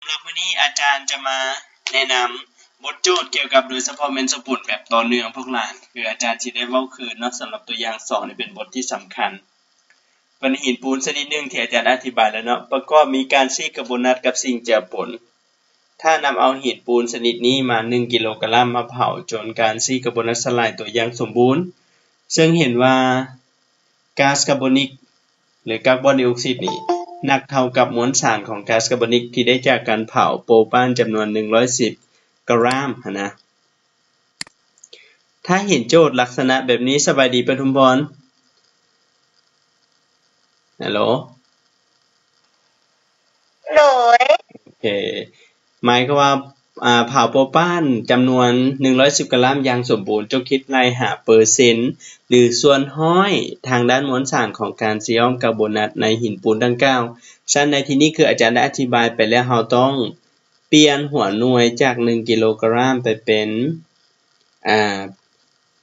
สำหรับวันนี้อาจารย์จะมาแนะนำบทโจทย์เกี่ยวกับโดยเฉพาะเมนสปุ่นแบบต่อเนื่องพวกหลานคืออาจารย์สิได้เว้าคืนเนาะสำหรับตัวอย่าง2นี่เป็นบทที่สำคัญเป็นหินปูนชนิดหนึ่งที่อาจารย์อธิบายแล้วเนาะประกอบมีการซีคาร์บอนัตกับสิ่งเจือปนถ้านำเอาหินปูนชนิดนี้มา1กิโลกรัมมาเผาจนการซีคาร์บอนัตสลายตัวอย่างสมบูรณ์ซึ่งเห็นว่าก๊าซคาร์บอนิกหรือคาร์บอนไดออกไซด์นี่หนักเท่ากับมวลสารของก๊าซคาร์บอนิกที่ได้จากการเผาโปรปานจำนวน110กรัมนะถ้าเห็นโจทย์ลักษณะแบบนี้สบายดีปทุมพรฮัลโหลโดยโอเคหมายก็ว่าเผาโปรปานจำนวน110กรัมอย่างสมบูรณ์จงคิดรายหาเปอร์เซ็นต์หรือส่วนห้อยทางด้านมวลสารของการซีออมคาร์บอนัตในหินปูนดังกล่าวฉะนั้นในที่นี้คืออาจารย์ได้อธิบายไปแล้วเราต้องเปลี่ยนหัวหน่วยจาก1กิโลกรัมไปเป็น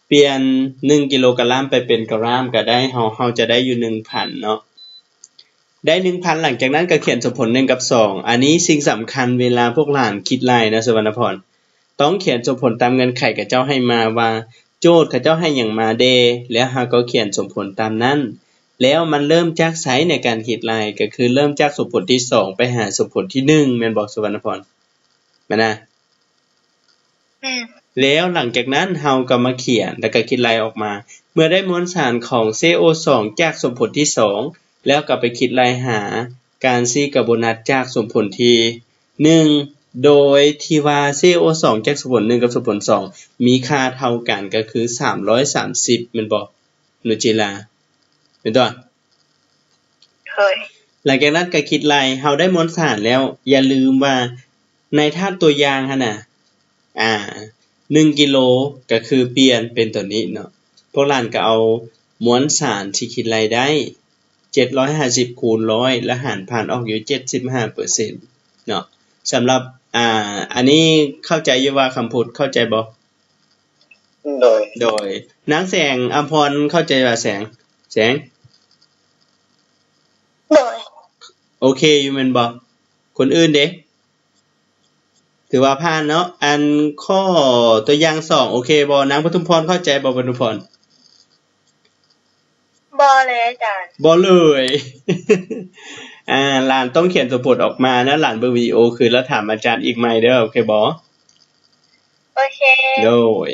เปลี่ยน1กิโลกรัมไปเป็นกรัมก็ได้เราจะได้อยู่ 1,000 เนาะได้ 1,000 หลังจากนั้นก็เขียนสมผล1กับ2อันนี้สิ่งสำคัญเวลาพวกหลานคิดไล่นะสวรรณพรต้องเขียนสมผลตามเงื่อนไขกับเจ้าให้มาว่าโจทย์เขาเจ้าให้หยังมาเดแล้วเราก็เขียนสมผลตามนั้นแล้วมันเริ่มจากไสในการคิดไล่ก็คือเริ่มจากสมผลที่2ไปหาสมผลที่1แม่นบ่สวรรณพรแม่นนะแล้วหลังจากนั้นเราก็มาเขียนแล้วก็คิดไล่ออกมาเมื่อได้มวลสารของ CO2 จากสมผลที่2แล้วก็ไปคิดไล่หาการซีคาร์บอนัตจากสมผลที่1โดยที่ว่า CO2 จากสมผล1กับสมผล2มีค่าเท่ากันก็คือ330แม่นบ่หนูจิลาแม่นบ่หลังจากนั้นก็คิดไล่เราได้มวลสารแล้วอย่าลืมว่าในธาตุตัวอย่างหั่นน่ะ1กิโลก็คือเปลี่ยนเป็นตัวนี้เนาะพวกหลานก็เอามวลสารที่คิดไล่ได้750คูณ100แล้วหารผ่านออกอยู่ 75% เนาะสำหรับอันนี้เข้าใจอยู่ว่าคำพูดเข้าใจบ่โดยนางแสงอภรณ์เข้าใจว่าแสงโดยโอเคอยู่แม่นบ่คนอื่นเด้ถือว่าผ่านเนาะอันข้อตัวอย่าง2โอเคบ่นางปทุมพรเข้าใจบ่ปทุมพรบ่เลยอาจารย์บ่เลย หลานต้องเขียนสมผลออกมานะหลานเบิ่งวิดีโอคือแล้วถามอาจารย์อีกใหม่เด้อโอเคบ่โอเคโดย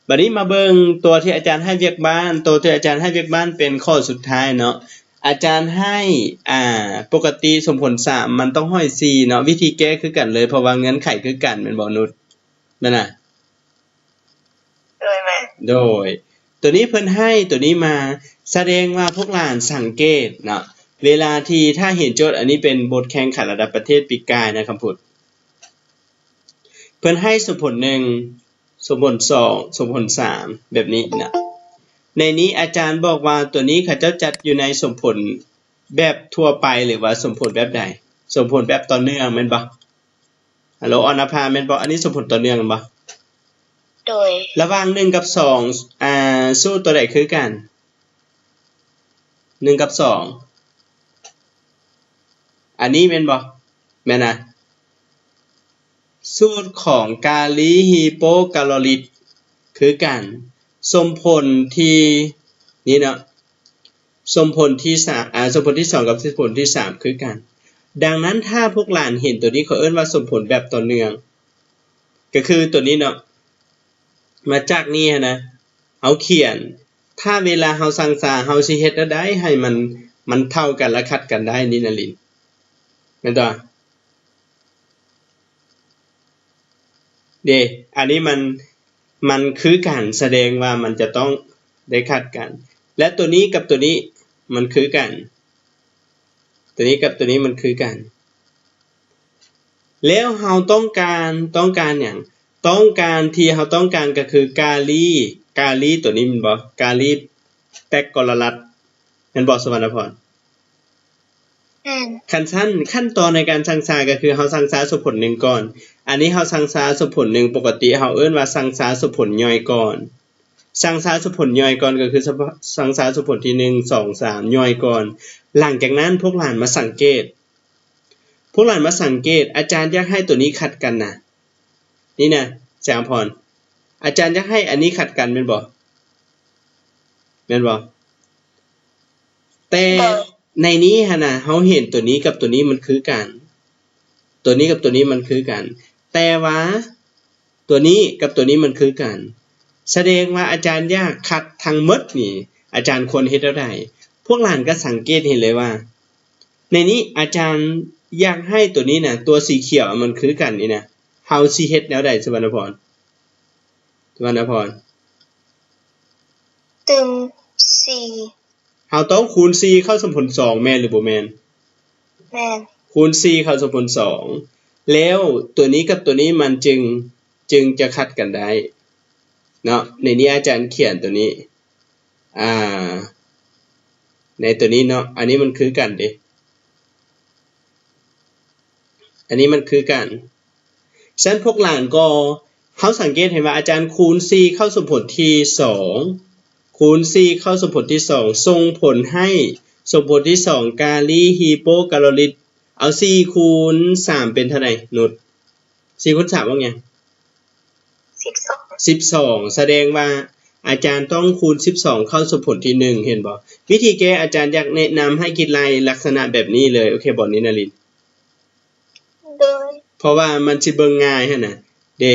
บัดนี้มาเบิ่งตัวที่อาจารย์ให้เวียกบ้านตัวที่อาจารย์ให้เวียกบ้านเป็นข้อสุดท้ายเนาะอาจารย์ให้ปกติสมผล3มันต้องห้อย4เนาะวิธีแก้คือกันเลยเพราะว่าเงื่อนไขคือกันแม่นบ่นุชแม่นน่ะโดยแม่โดยตัวนี้เพิ่นให้ตัวนี้มาแสดงว่าพวกหลานสังเกตเนาะเวลาที่ถ้าเห็นโจทย์อันนี้เป็นบทแข่งขันระดับประเทศปีกายนะคำพูดเพิ่นให้สมผล1สมผล2สมผล3แบบนี้นะในนี้อาจารย์บอกว่าตัวนี้เขาเจ้าจัดอยู่ในสมผลแบบทั่วไปหรือว่าสมผลแบบใดสมผลแบบต่อเนื่องแม่นบ่ฮัลโหลอรภาแม่นบ่อันนี้สมผลต่อเนื่องบ่โดยระหว่าง1กับ2สู้ตัวใดคือกัน1กับ2อันนี้แม่นบ่แม่นนะสูตรของกาลิฮิโปกาลอริดคือกันสมผลที่นี่เนาะสมผลที่3สมผลที่2กับสมผลที่3คือกันดังนั้นถ้าพวกหลานเห็นตัวนี้เขาเอิ้นว่าสมผลแบบต่อเนื่องก็คือตัวนี้เนาะมาจากนี้นะเอาเขียนถ้าเวลาเฮาสังสาเฮาสิเฮ็ดได้ให้มันเท่ากันและคัดกันได้นี่นะลินแม่นบ่เด้อันนี้มันคือการแสดงว่ามันจะต้องได้คัดกันและตัวนี้กับตัวนี้มันคือกันตัวนี้กับตัวนี้มันคือกันแล้วเฮาต้องการหยังต้องการที่เฮาต้องการก็คือกาลีตัวนี้มันบ่กาลีแปกกอลลัดแม่นบ่สวรรณพรขั้นตอนในการสังสาก็คือเฮาสังสาสมผล1ก่อนอันนี้เฮาสังสาสมผล1ปกติเฮาเอิ้นว่าสังสาสมผลย่อยก่อนสังสาสมผลย่อยก่อนก็คือสังสาสมผลที่1 2 3ย่อยก่อนหลังจากนั้นพวกหลานมาสังเกต วกหลานมาสังเกตอาจารย์อยากให้ตัวนี้ขัดกันนะนี่นะแสงพรอาจารย์อยากให้อันนี้ขัดกันเป็นบ่แม่นบ่แต่ในนี้ฮะนะเฮาเห็นตัวนี้กับตัวนี้มันคือกันตัวนี้กับตัวนี้มันคือกันแต่ว่าตัวนี้กับตัวนี้มันคือกันแสดงว่าอาจารย์อยากขัดทั้งหมดนี่อาจารย์ควรเฮ็ดแล้วได้พวกหลานก็สังเกตเห็นเลยว่าในนี้อาจารย์อยากให้ตัวนี้นะตัวสีเขียวมันคือกันนี่นะเฮาสิเฮ็ดแล้วได้สุวรรณพรตึง4เฮาต้องคูณ4เข้าสมผล2แม่นหรือบ่แม่นแม่นคูณ4เข้าสมผล2แล้วตัวนี้กับตัวนี้มันจึงจะคัดกันได้เนาะในนี้อาจารย์เขียนตัวนี้ในตัวนี้เนาะอันนี้มันคือกันเด้อันนี้มันคือกันฉะนั้นพวกหลานก็เฮาสังเกตเห็นว่าอาจารย์คูณ4เข้าสมผลที่2คูณ4เข้าสมผลที่2ส่งผลให้สมผลที่2กาลีฮีโปแคลอริดเอา4คูณ3เป็นเท่าไหร่นุช4คูณ3ว่าไง12แสดงว่าอาจารย์ต้องคูณ12เข้าสมผลที่1เห็นบ่วิธีแก้อาจารย์อยากแนะนำให้คิดลายลักษณะแบบนี้เลยโอเคบ่นี่นารินโดยเพราะว่ามันสิเบิ่งง่ายหั่นน่ะเด้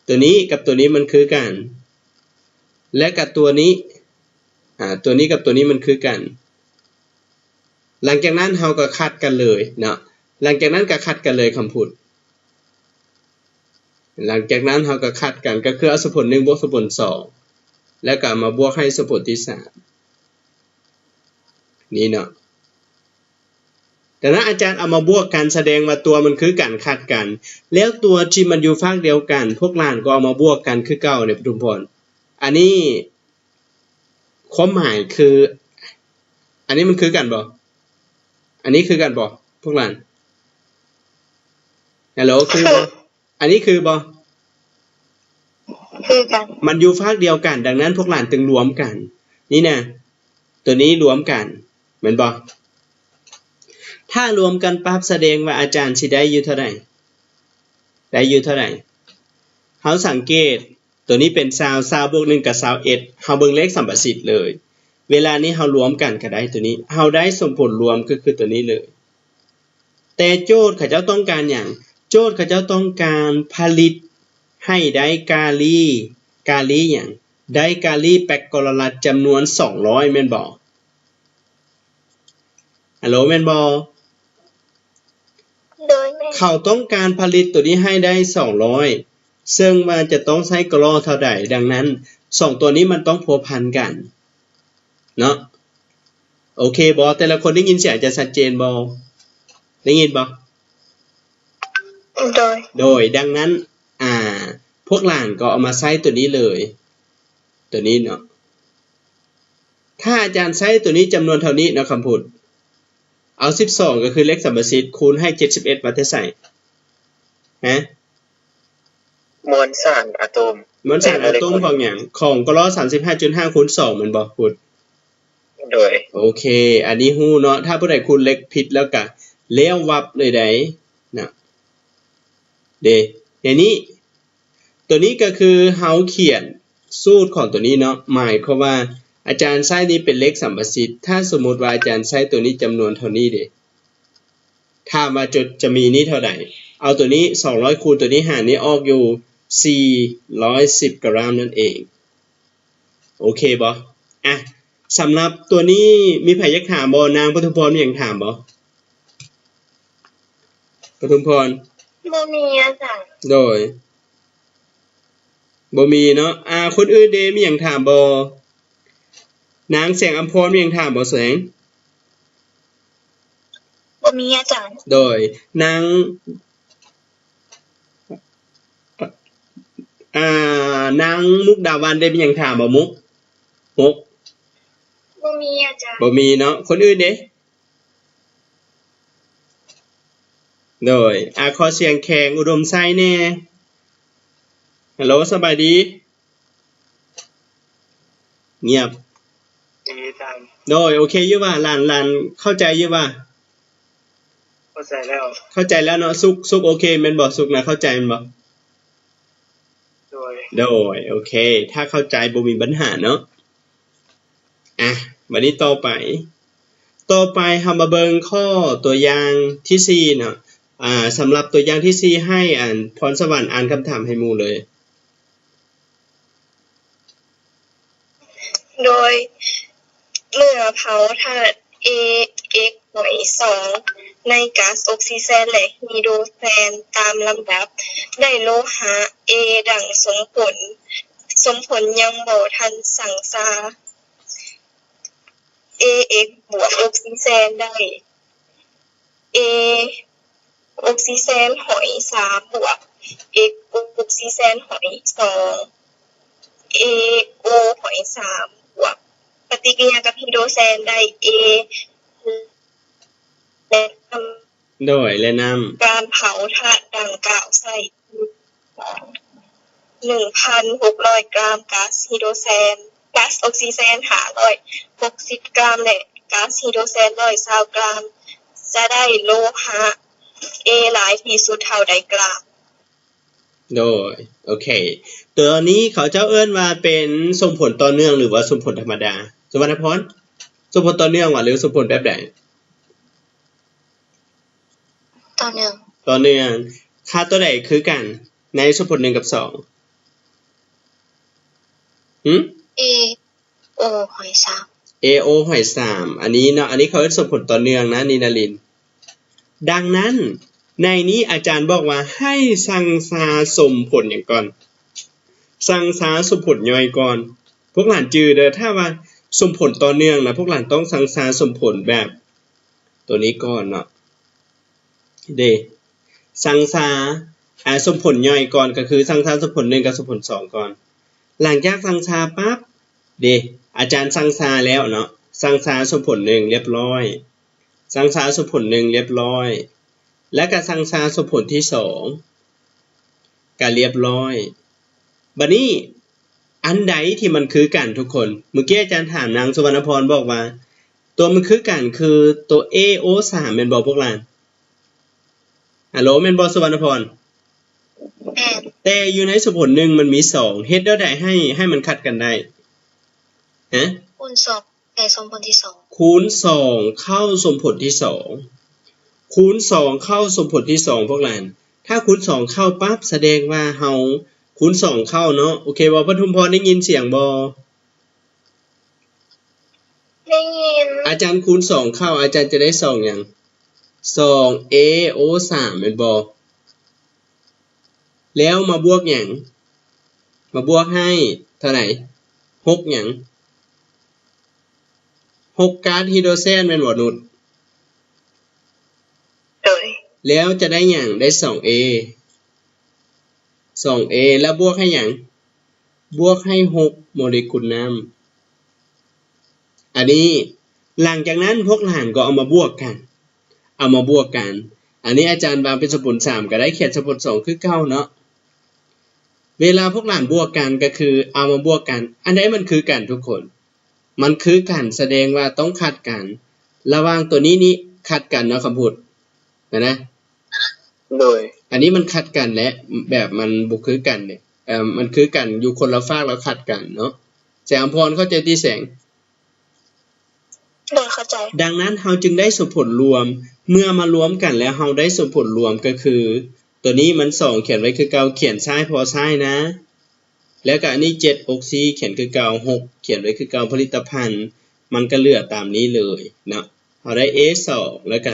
ตัวนี้กับตัวนี้มันคือกันและกับตัวนี้ตัวนี้กับตัวนี้มันคือกันหลังจากนั้นเฮาก็คัดกันเลยเนาะหลังจากนั้นก็คัดกันเลยคำพูดหลังจากนั้นเฮาก็คัดกันก็คือเอาสมผล1บวกสมผล2แล้วก็มาบวกให้สมผลที่3นี่เนาะแต่ถ้าอาจารย์เอามาบวกกันแสดงว่าตัวมันคือกันคัดกันแล้วตัวที่มันอยู่ฝั่งเดียวกันพวกหลานก็เอามาบวกกันคือเก่าเนี่ยปทุมพรอันนี้ความหมายคืออันนี้มันคือกันบ่อันนี้คือกันบ่พวกหลานฮัลโหลคือบ่อันนี้คือบ่คือกันมันอยู่ฝั่งเดียวกันดังนั้นพวกหลานจึงรวมกันนี่นะตัวนี้รวมกันเหมือนบ่ถ้ารวมกันปั๊บแสดงว่าอาจารย์สิได้อยู่เท่าไหร่ได้อยู่เท่าไหร่เฮาสังเกตตัวนี้เป็น20บวก1กับ21เฮาเบิ่งเลขสัมประสิทธิ์เลยเวลานี้เฮารวมกันก็ได้ตัวนี้เฮาได้สมผลรวมก็คือตัวนี้เลยแต่โจทย์เขาเจ้าต้องการหยังโจทย์เขาเจ้าต้องการผลิตให้ได้กาลีหยังได้กาลีแปกกอลลัดจำนวน200แม่นบ่ฮัลโหลแม่นบ่โดยแม่เขาต้องการผลิตตัวนี้ให้ได้200ซึ่งมันจะต้องใช้กลอเท่าใดดังนั้น2ตัวนี้มันต้องพัวพันกันเนาะโอเคบ่แต่ละคนได้ยินเสียงจะชัดเจนบ่ได้ยินบ่โดยดังนั้นพวกหลานก็เอามาใช้ตัวนี้เลยตัวนี้เนาะถ้าอาจารย์ใช้ตัวนี้จำนวนเท่านี้นะคำพูดเอา12ก็คือเลขสัมประสิทธิ์คูณให้71มาใส่ฮะมวลสารอะตอมของหยังของกลอ 35.5 คูณ2มันบ่พูดโดยโอเคอันนี้ฮู้เนาะถ้าผู้ใดคูณเลขผิดแล้วก็แล้ววับเลยได้นะเดี๋ยวนี้ตัวนี้ก็คือเฮาเขียนสูตรของตัวนี้เนาะหมายความว่าอาจารย์ใช้นี้เป็นเลขสัมประสิทธิ์ถ้าสมมุติว่าอาจารย์ใช้ตัวนี้จำนวนเท่านี้เด้ถ้ามาจะมีนี้เท่าใดเอาตัวนี้200คูณตัวนี้หารนี้ออกอยู่410กรัมนั่นเองโอเคบ่สำหรับตัวนี้มีไผอยากถามบ่นางปทุมพรมีหยังถามบ่ปทุมพรบ่มีอาจารย์โดยบ่มีเนาะคนอื่นเดมีหยังถามบ่นางแสงอัมพรมีหยังถามบ่แสงบ่มีอาจารย์โดยนางนางมุกดาวันได้มีหยังถามบ่มุกบ่มีอาจารย์บ่มีเนาะคนอื่นเด้โดยขอเสียงแขงอุดมไซแน่ฮัลโหลสบายดีเงียบดีจังโดยโอเคอยู่ว่าหลานเข้าใจอยู่ว่า เข้าใจแล้ว เข้าใจแล้วเนาะสุกโอเคแม่นบ่สุกนะเข้าใจแม่นบ่โดยโอเคถ้าเข้าใจบ่มีปัญหาเนาะวันนี้ต่อไปเฮามาเบิ่งข้อตัวอย่างที่4เนาะสำหรับตัวอย่างที่4ให้พรสวรรค์อ่านคำถามให้หมู่เลยโดยเมื่อเผาธาตุ AX หน่วย2ในก๊าซออกซิเจนและไฮโดรเจนตามลำดับได้โลหะ A ดังสมผลยังบ่ทันสังสา AX บวกออกซิเจนได้ A ออกซิเจนหอย3บวก X ออกซิเจนหอย2 AO หอย3บวกปฏิกิริยากับไฮโดรเจนได้ A และนำการเผาธาตุดังกล่าวใส่ 1,600 กรัมก๊าซไฮโดรเจนก๊าซออกซิเจน560 กรัมและก๊าซไฮโดรเจน120 กรัมจะได้โลหะ A หลายที่สุดเท่าใดกรัมโดยโอเคตัวนี้เขาเจ้าเอิ้นว่าเป็นสมผลต่อเนื่องหรือว่าสมผลธรรมดาสุวรรณพรสมผลต่อเนื่องหรือสมผลแบบใดต่อเนื่องค่าตัวใดคือกันในสมผล1กับ2AO หอย3 AO หอย3อันนี้เนาะอันนี้เขาเรียกสมผลต่อเนื่องนะนินารินดังนั้นในนี้อาจารย์บอกว่าให้สังสาสมผลอย่างก่อนสังสาสมผลย่อยก่อนพวกหลานจือเด้อถ้าว่าสมผลต่อเนื่องนะพวกหลานต้องสังสาสมผลแบบตัวนี้ก่อนเนาะสังสาสมผลย่อยก่อนก็คือสังสาสมผล1กับสมผล2ก่อนหลังจากสังสาปั๊บอาจารย์สังสาแล้วเนาะสังสาสมผล1เรียบร้อยสังสาสมผล1เรียบร้อยและก็สังสาสมผลที่2ก็เรียบร้อยบัดนี้อันใดที่มันคือกันทุกคนเมื่อกี้อาจารย์ถามนางสุวรรณพรบอกว่าตัวมันคือกันคือตัว AO3 แม่นบ่พวกหลานฮัลโหลแม่นบ่สุวรรณพรแต่อยู่ในสมผล1มันมี2เฮ็ดแล้วได้ให้มันขัดกันได้คูณ2ได้สมผลที่2คูณ2เข้าสมผลที่2คูณ2เข้าสมผลที่2พวกหลานถ้าคูณ2เข้าปั๊บแสดงว่าเฮาคูณ2เข้าเนาะโอเคบ่ปทุมพรได้ยินเสียงบ่ได้ยินอาจารย์คูณ2เข้าอาจารย์จะได้2หยัง2AO3 แม่นบ่แล้วมาบวกหยังมาบวกให้เท่าไหร่6หยัง6ก๊าซไฮโดรเจนแม่นบ่นุชแล้วจะได้หยังได้ 2A แล้วบวกให้หยังบวกให้6โมเลกุลน้ำอันนี้หลังจากนั้นพวกหลานก็เอามาบวกกันอันนี้อาจารย์บางเป็นสมผล3ก็ได้เขียนสมผล2คือเก่าเนาะเวลาพวกหลานบวกกันก็คือเอามาบวกกันอันใดมันคือกันทุกคนมันคือกันแสดงว่าต้องขัดกันระหว่างตัวนี้ขัดกันเนาะคำพูดนะโดยอันนี้มันขัดกันและแบบมันบ่คือกันเนี่ยมันคือกันอยู่คนละฝากแล้วขัดกันเนาะแสงอภรเข้าใจที่แสงเข้าใจดังนั้นเฮาจึงได้สมผลรวมเมื่อมารวมกันแล้วเฮาได้สมผลรวมก็คือตัวนี้มัน2เขียนไว้คือเก่าเขียนซ้ายพอซ้ายนะแล้วก็อันนี้7 6 4เขียนคือเก่า6เขียนไว้คือเก่าผลิตภัณฑ์มันก็เหลือตามนี้เลยเนาะเฮาได้ A2 แล้วก็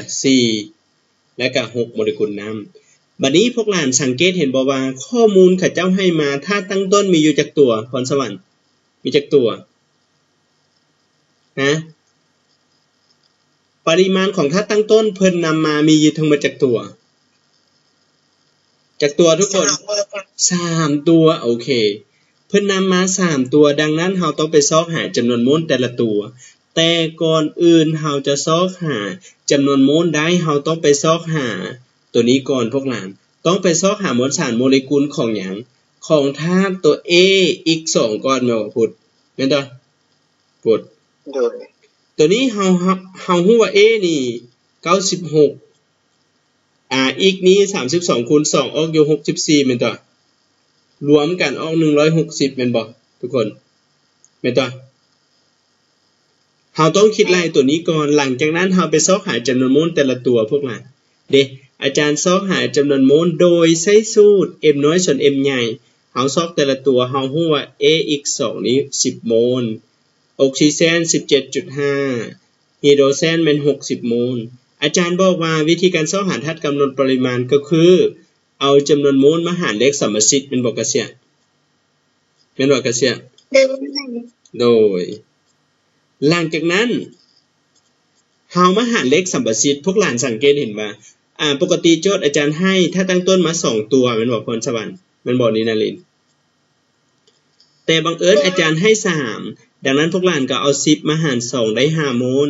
4แล้วก็6โมเลกุลน้ำบัดนี้พวกหลานสังเกตเห็นบ่ว่าข้อมูลเขาเจ้าให้มาถ้าตั้งต้นมีอยู่จักตัวพรสวรรค์มีจักตัวปริมาณของถ้าตั้งต้นเพิ่นนำมามีอยู่ทั้งหมดจักตัวทุกคน3ตัวโอเคเพิ่นนำมา3ตัวดังนั้นเราต้องไปซอกหาจำนวนโมลแต่ละตัวแต่ก่อนอื่นเราจะซอกหาจำนวนโมลได้เราต้องไปซอกหาตัวนี้ก่อนพวกหลานต้องไปซอกหามวลสารโมเลกุลของหยังของธาตุตัว A อีก2ก่อนแม่นบ่พูดแม่นบ่พูดโดยตัวนี้เฮาฮู้ว่า A นี่96 อีกนี้32คูณ2ออกอยู่64แม่นตัวรวมกันออก160แม่นบ่ทุกคนแม่นตัวเราต้องคิดไล่ตัวนี้ก่อนหลังจากนั้นเราไปซอกหาจำนวนโมลแต่ละตัวพวกเราเด้อาจารย์ซอกหาจำนวนโมลโดยใช้สูตร m น้อยส่วน m ใหญ่เราซอกแต่ละตัวเรารู้ว่า ax2 นี้10โมลออกซิเจน 17.5 ฮีโดรเจนเป็น60โมลอาจารย์บอกว่าวิธีการซอกหาธาตุกำหนดปริมาณก็คือเอาจำนวนโมลมาหารเลขสัมประสิทธิ์เป็นบอกกระเสียเป็นบอกกระเสียโดยหลังจากนั้นเฮามาหารเลขสัมประสิทธิ์พวกหลานสังเกตเห็นว่าปกติโจทย์อาจารย์ให้ถ้าตั้งต้นมา2ตัวมันบอกพรสวรรค์มันบอกนินารินแต่บังเอิญอาจารย์ให้3ดังนั้นพวกหลานก็เอา10มาหาร2ได้5โมล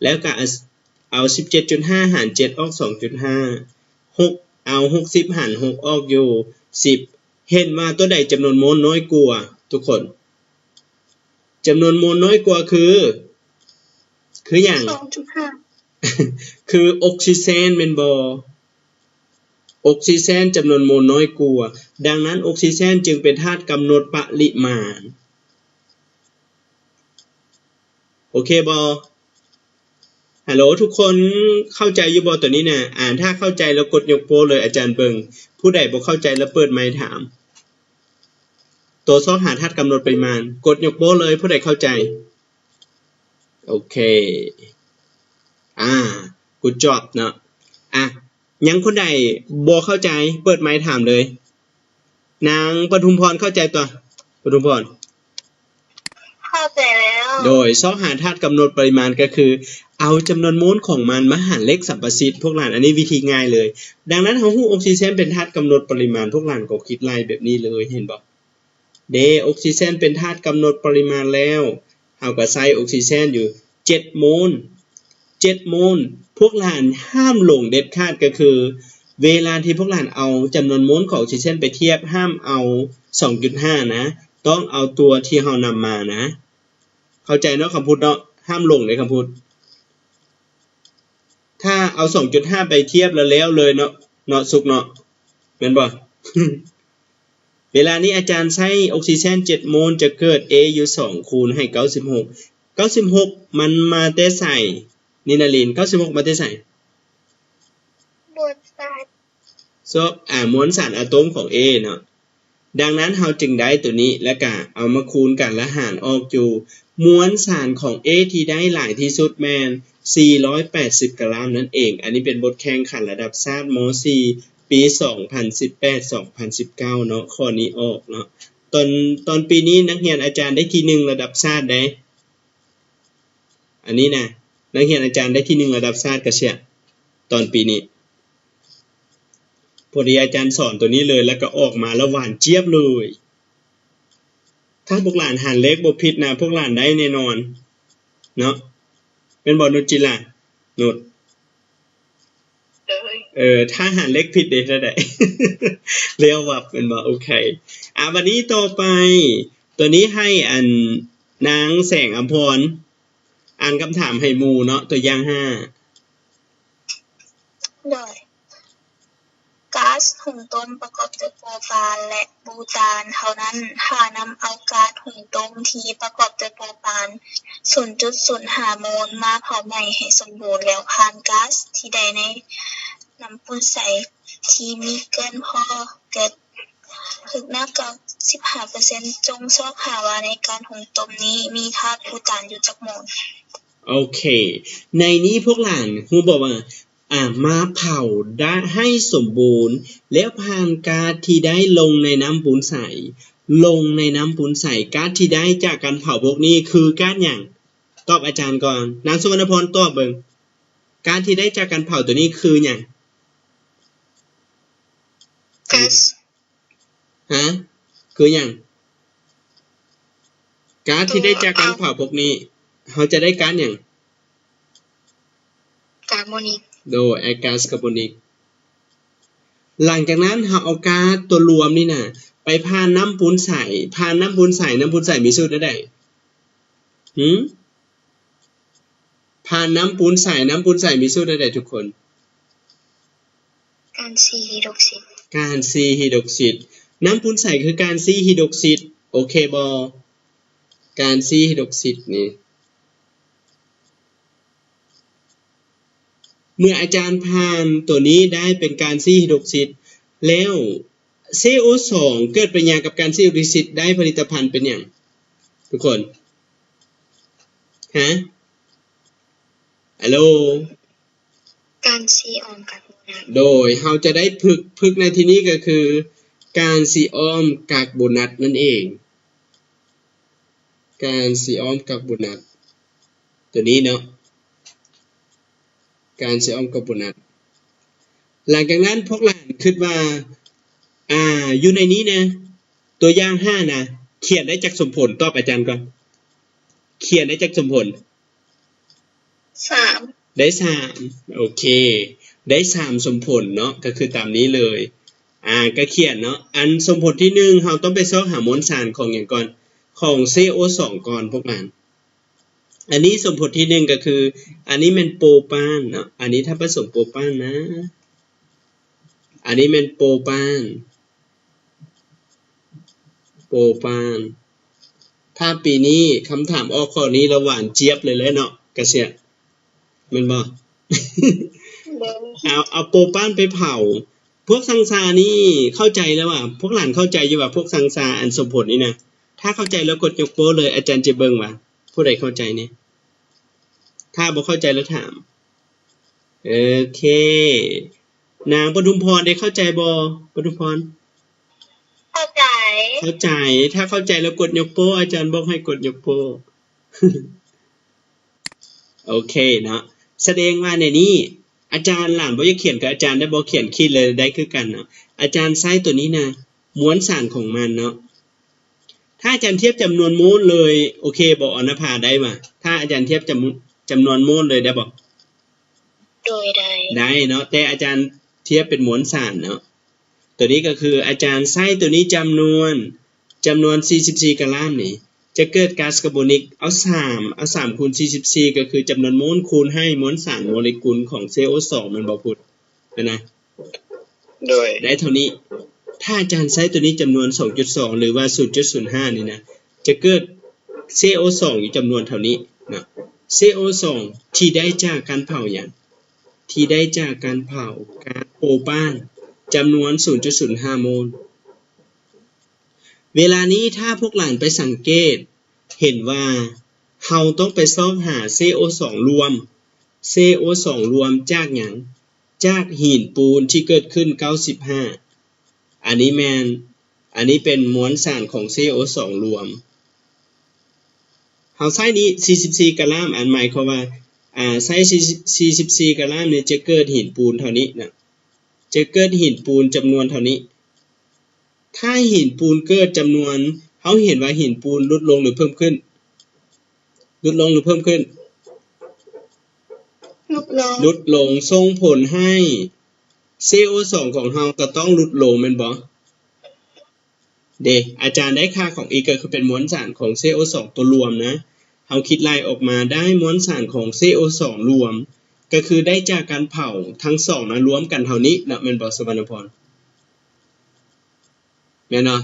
แล้วก็เอา 17.5 หาร7ออก 2.5 6เอา60หาร6ออกอยู่10เห็นว่าตัวใดจำนวนโมลน้อยกว่าทุกคนจำนวนโมลน้อยกว่าคืออย่าง 2.5 คือออกซิเจนแม่นบ่ออกซิเจนจำนวนโมลน้อยกว่าดังนั้นออกซิเจนจึงเป็นธาตุกำหนดปริมาณโอเคบ่ฮัลโหลทุกคนเข้าใจอยู่บ่ตัวนี้น่ะถ้าเข้าใจแล้วกดยกโป้เลยอาจารย์เบิ่งผู้ใดบ่เข้าใจแล้วเปิดไมค์ถามตัวซอกหาธาตุกำหนดปริมาณกดยกโป้เลยผู้ใดเข้าใจโอเคgood job เนาะยังคนใดบ่เข้าใจเปิดไมค์ถามเลยนางปทุมพรเข้าใจตัวปทุมพรเข้าใจแล้วโดยซอกหาธาตุกำหนดปริมาณก็คือเอาจำนวนโมลของมันมาหารเลขสัมประสิทธิ์พวกหลานอันนี้วิธีง่ายเลยดังนั้นเฮาฮู้ออกซิเจนเป็นธาตุกำหนดปริมาณพวกหลานก็คิดไล่แบบนี้เลยเห็นบ่ออกซิเจนเป็นธาตุกำหนดปริมาณแล้วเฮาก็ใส่ออกซิเจนอยู่7โมล7โมลพวกหลานห้ามหลงเด็ดขาดก็คือเวลาที่พวกหลานเอาจำนวนโมลของออกซิเจนไปเทียบห้ามเอา 2.5 นะต้องเอาตัวที่เฮานำมานะเข้าใจเนาะคำพูดเนาะห้ามหลงในคำพูดถ้าเอา 2.5 ไปเทียบแล้วเลยเนาะสุกเนาะแม่นบ่ เวลานี้อาจารย์ใช้ออกซิเจน7โมลจะเกิด A อยู่2คูณให้96มันมาแต่ใส่นินาลิน96มาแต่ใส่มวลสารมวลสารอะโตมของ A เนาะดังนั้นเฮาจึงได้ตัวนี้แล้วก็เอามาคูณกันและหารออกอยู่มวลสารของ A ที่ได้หลายที่สุดแม่น480 กรัมนั่นเองอันนี้เป็นบทแข่งขันระดับชาติม.4 ปี 2018-2019 เนาะข้อนี้ออกเนาะตอนปีนี้นักเรียนอาจารย์ได้ที่1ระดับชาติได้อันนี้นะนักเรียนอาจารย์ได้ที่1ระดับชาติก็เสียตอนปีนี้พอดีอาจารย์สอนตัวนี้เลยแล้วก็ออกมาแล้วหวานเจี๊ยบเลยถ้าพวกหลานหารเลขบ่ผิดนะพวกหลานได้แน่นอนเนาะเป็นบ่นุจิล่ะนุดถ้าหารเลขผิดเด้ได้ เรียกว่าเป็นบ่โอเควันนี้ต่อไปตัวนี้ให้นางแสงอภรณ์อ่านคำถามให้หมู่เนาะตัวอย่าง5ได้ก๊าซหุงต้มประกอบด้วยโพรพานและบูตานเท่านั้นหานำเอาก๊าซหุงต้มที่ประกอบด้วยโพรพาน 0.05 โมลมาเผาไหม้ให้สมบูรณ์แล้วผ่านก๊าซที่ใดในน้ำปูนใสที่มีเกินพอเกิดถึงหน้ากับ 15% จงซอกหาว่าในการหุงต้มนี้มีธาตุบูตานอยู่จักโมลโอเคในนี้พวกหลานฮู้บอกว่ามาเผาได้ให้สมบูรณ์แล้วผ่านก๊าซที่ได้ลงในน้ำปูนใสก๊าซที่ได้จากการเผาพวกนี้คือก๊าซหยังตอบอาจารย์ก่อนนางสุวรรณพรตอบเบิ่งก๊าซที่ได้จากการเผาตัวนี้คือหยังก๊าซคือหยังก๊าซที่ได้จากการเผาพวกนี้เขาจะได้ก๊าซหยังคาร์บอนิกโดยก๊าซคาร์บอนิกหลังจากนั้นเราเอาก๊าซตัวรวมนี่น่ะไปผ่านน้ำปูนใสน้ำปูนใสมีสูตรได้ผ่านน้ำปูนใสมีสูตรได้ทุกคน การซีฮิดรอกซิดการซีฮิดรอกซิดน้ำปูนใสคือการซีฮิดรอกซิดโอเคบ่การซีฮิดรอกซิดนี่เมื่ออาจารย์ผ่านตัวนี้ได้เป็นการซีฮิดรอกซิดแล้ว CO2 เกิดปฏิกิริยากับการซีฮิดรอกซิดได้ผลิตภัณฑ์เป็นอย่างทุกคนฮะฮัลโหลการซีออมกับโบนัสโดยเราจะได้พึกในที่นี้ก็คือการซีออมกากโบนัสนั่นเองการซีออมกากโบนัสตัวนี้เนาะการซีออมกากโบนัสหลังจากนั้นพวกหลานคิดว่าอยู่ในนี้นะตัวอย่าง5นะเขียนได้จากสมผลตอบอาจารย์ก่อนเขียนได้จากสมผล3ได้3โอเคได้3สมผลเนาะก็คือตามนี้เลยก็เขียนเนาะอันสมผลที่1เราต้องไปซอกหามวลสารของอย่างก่อนของ CO2 ก่อนพวกนั้นอันนี้สมผลที่1ก็คืออันนี้มันโปรปานเนาะอันนี้ถ้าผสมโปรปานนะอันนี้มันโปรปานถ้าปีนี้คำถามออกข้อนี้ระหว่างเจี๊ยบเลยแล้วเนาะกระเสียแม่นบ่เอาโปรปานไปเผาพวกสังสานี่เข้าใจแล้วว่าพวกหลานเข้าใจอยู่ว่าพวกสังสาอันสมผลนี่นะถ้าเข้าใจแล้วกดยกโป้เลยอาจารย์จะเบิ่งว่าผู้ใดเข้าใจเนี่ยถ้าบ่เข้าใจแล้วถามโอเคนางปทุมพรได้เข้าใจบ่ปทุมพรเข้าใจถ้าเข้าใจแล้วกดยกโป้อาจารย์บอกให้กดยกโป้ โอเคเนาะแสดงว่าในนี้อาจารย์หลานบ่อยากเขียนกับอาจารย์ได้บ่เขียนคิดเลยได้คือกันเนาะอาจารย์ใช้ตัวนี้นะม้วนสารของมันเนาะถ้าอาจารย์เทียบจำนวนโมลเลยโอเคบ่ออนภาได้มาถ้าอาจารย์เทียบจำนวนโมลเลยได้บ่โดยได้เนาะแต่อาจารย์เทียบเป็นม้วนสารเนาะตัวนี้ก็คืออาจารย์ใช้ตัวนี้จำนวน44กรัมนี่จะเกิดก๊าซคาร์บอนิกเอา3คูณ44ก็คือจำนวนโมลคูณให้มวลสารโมเลกุลของ CO2 มันบ่พูดนะโดยได้เท่านี้ถ้าอาจารย์ใช้ตัวนี้จำนวน 2.2 หรือว่า 0.05 นี่นะจะเกิด CO2 อยู่จำนวนเท่านี้นะ CO2 ที่ได้จากการเผาอย่างที่ได้จากการเผาก๊าซโพรปานจำนวน 0.05 โมลเวลานี้ถ้าพวกหลานไปสังเกตเห็นว่าเราต้องไปซอกหา CO2 รวม CO2 รวมจากอย่างจากหินปูนที่เกิดขึ้น95อันนี้เป็นมวลสารของ CO2 รวมเราใช้นี้44กรัมอันหมายความว่าใช้44กรัมเนี่ยจะเกิดหินปูนเท่านี้นะจะเกิดหินปูนจำนวนเท่านี้ถ้าหินปูนเกิดจำนวนเขาเห็นว่าหินปูนลดลงหรือเพิ่มขึ้นลดลงส่งผลให้ CO2 ของเราก็ต้องลดลงแม่นบ่อาจารย์ได้ค่าของ E ก็คือเป็นมวลสารของ CO2 ตัวรวมนะเราคิดไล่ออกมาได้มวลสารของ CO2 รวมก็คือได้จากการเผาทั้ง2นะรวมกันเท่านี้นะแม่นบ่สุวรรณพรแม่นเนาะ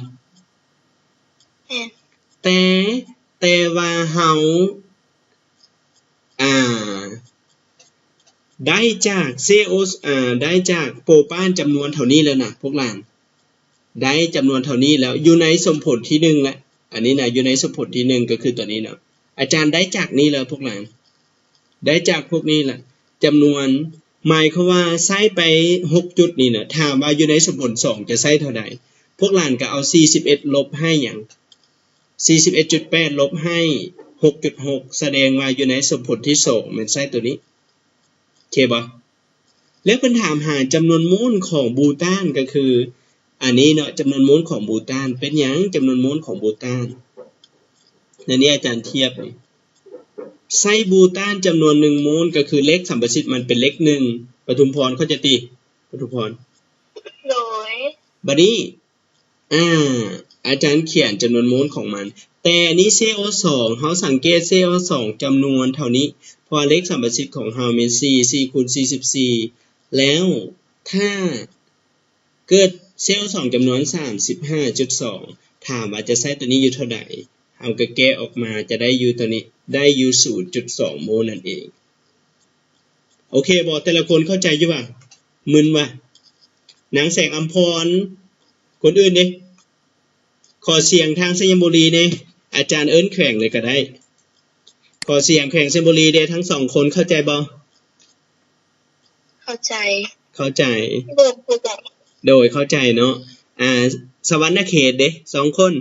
แต่ว่าเฮาได้จาก ได้จากโปรปานจำนวนเท่านี้แล้วนะพวกหลานได้จำนวนเท่านี้แล้วอยู่ในสมผลที่1แล้วอันนี้นะอยู่ในสมผลที่1ก็คือตัวนี้เนาะอาจารย์ได้จากนี้แล้วพวกหลานได้จากพวกนี้แหละจำนวนหมายความว่าใช้ไป6จุดนี่นะถามว่าอยู่ในสมผล2จะใช้เท่าใดพวกหลานก็เอา41ลบให้อย่าง 41.8 ลบให้ 6.6 แสดงว่าอยู่ในสมผลที่2มันใช้ตัวนี้โอเคบ่แล้วเพิ่นถามหาจำนวนโมลของบูตานก็คืออันนี้เนาะจำนวนโมลของบูตานเป็นหยังจำนวนโมลของบูตานในนี้อาจารย์เทียบนี่ใช้บูตานจำนวน1โมลก็คือเลขสัมประสิทธิ์มันเป็นเลข1ปทุมพรเข้าใจติปทุมพรโดยบัดนี้อาจารย์เขียนจำนวนโมลของมันแต่นี้ CO2 เฮาสังเกต CO2 จำนวนเท่านี้เพราะเลขสัมประสิทธิ์ของเฮาเป็น4คูณ44แล้วถ้า เกิดเซลล์2จำนวน 35.2 ถามว่าจะใช้ตัวนี้อยู่เท่าใดเอาก็แก้ออกมาจะได้อยู่ตัวนี้ได้อยู่ 0.2 โมลนั่นเองโอเคบ่แต่ละคนเข้าใจอยู่ป่ะมึนป่ะนางแสงอัมพรคนอื่นดิขอเสียงทางสยามบุรีนี่อาจารย์เอิ้นแขวงเลยก็ได้ขอเสียงแขวงสยามบุรีเด้ทั้ง2คนเข้าใจบ่เข้าใจโดยเข้าใจเนาะสวรรณเขตเด้2คน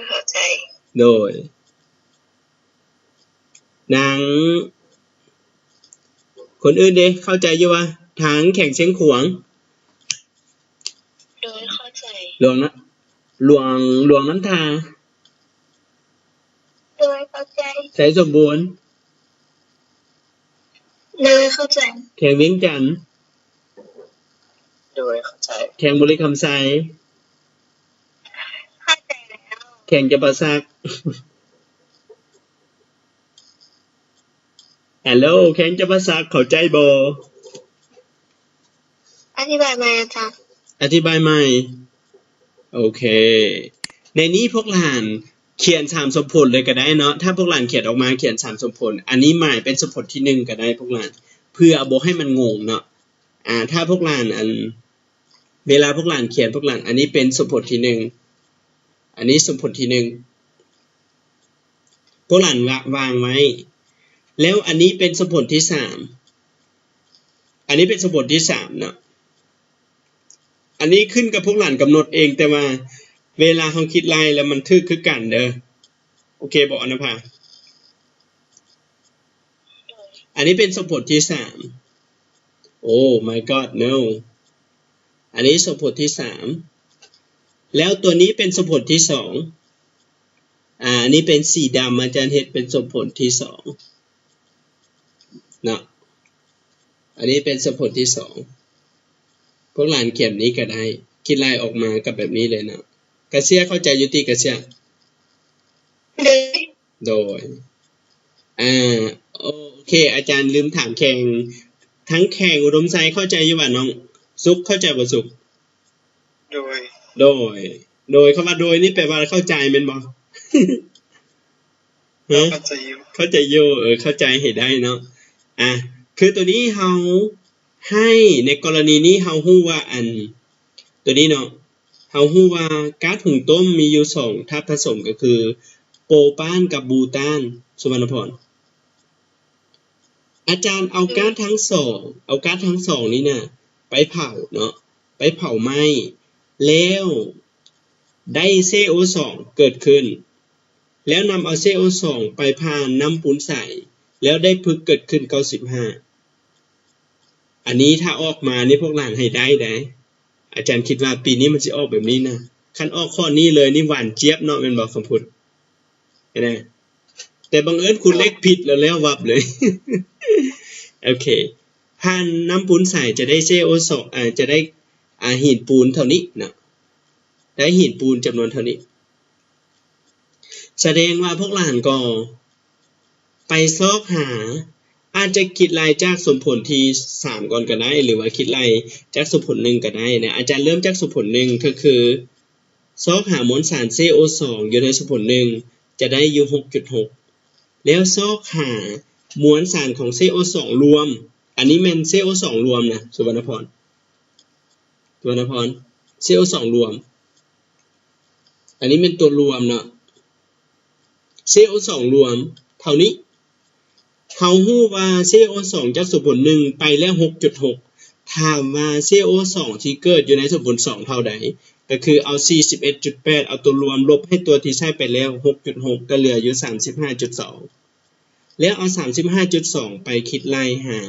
เข้าใจโดยนางคนอื่นเด้เข้าใจอยู่ว่าทางแข่งเชียงขวางโดยเข้าใจหลวงน้ำทาโดยเข้าใจใช้สมบูรณ์โดยเข้าใจแข่งเวียงจันทน์โดยเข้าใจแข่งบุรีคำไซเข้าใจแล้วแข่งจะประซักฮัลโหลแข่งจะประซักเข้าใจบ่อธิบายใหม่อาจารย์อธิบายใหม่โอเคในนี้พวกหลานเขียน3สมผลเลยก็ได้เนาะถ้าพวกหลานเขียนออกมาเขียน3สมผลอันนี้หมายเป็นสมผลที่1ก็ได้พวกหลานเพื่อบ่ให้มันงงเนาะถ้าพวกหลานเวลาพวกหลานเขียนพวกหลานอันนี้เป็นสมผลที่1อันนี้สมผลที่1พวกหลานวางไว้แล้วอันนี้เป็นสมผลที่3อันนี้เป็นสมผลที่3เนาะอันนี้ขึ้นกับพวกหลานกำหนดเองแต่ว่าเวลาเฮาคิดไล่แล้วมันทึกคือกันเด้อโอเคบ่นะพ่าอันนี้เป็นสมผลที่3โอ้ my god no อันนี้สมผลที่3แล้วตัวนี้เป็นสมผลที่2อันนี้เป็นสีดำอาจารย์เฮ็ดเป็นสมผลที่2เนาะอันนี้เป็นสมผลที่2พวกหลานเขียนนี้ก็ได้คิดไล่ออกมากับแบบนี้เลยเนาะกระเสียเข้าใจอยู่ติกระเสียโดยโอเคอาจารย์ลืมถามแข่งทั้งแข่งอุดมไซเข้าใจอยู่ว่าน้องซุกเข้าใจบ่ซุกโดยคำว่าโดยนี่แปลว่าเข้าใจแม่นบ่เข้าใจอยู่เข้าใจให้ได้เนาะคือตัวนี้เฮาให้ในกรณีนี้เฮาฮู้ว่าตัวนี้เนาะเฮาฮู้ว่าก๊าซหุงต้มมีอยู่2ธาตุผสมก็คือโปรปานกับบูตานสุวรรณพรอาจารย์เอาก๊าซทั้ง2นี้น่ะไปเผาเนาะไปเผาไหม้แล้วได้ CO2 เกิดขึ้นแล้วนำเอา CO2 ไปผ่านน้ำปูนใสแล้วได้พึกเกิดขึ้น95อันนี้ถ้าออกมานี่พวกหลานให้ได้อาจารย์คิดว่าปีนี้มันสิออกแบบนี้นะคันออกข้อนี้เลยนี่หวานเจี๊ยบเนาะแม่นบ่คำพูดเห็นมั้ยแต่บังเอิญคุณเล็กผิดแล้ววับเลยโอเคผ่านน้ำปูนใสจะได้ CO2 จะได้หินปูนเท่านี้เนาะได้หินปูนจำนวนเท่านี้แสดงว่าพวกหลานก็ไปซอกหาอาจจะคิดไล่จากสมผลที่3ก่อนก็ได้หรือว่าคิดไล่จากสมผล1ก็ได้นะอาจารย์เริ่มจากสมผล1ก็คือซอกหามวลสาร CO2 อยู่ในสมผล1จะได้อยู่ 6.6 แล้วซอกหามวลสารของ CO2 รวมอันนี้แม่น CO2 รวมนะสุวรรณพร CO2 รวมอันนี้เป็นตัวรวมเนาะ CO2 รวมเท่านี้เฮาฮู้ว่า CO2 จากสมผล1ไปแล้ว 6.6 ถามว่า CO2 ที่เกิดอยู่ในสมผล2เท่าใดก็คือเอา 41.8 เอาตัวรวมลบให้ตัวที่ใช้ไปแล้ว 6.6 ก็เหลืออยู่ 35.2 แล้วเอา 35.2 ไปคิดไล่หา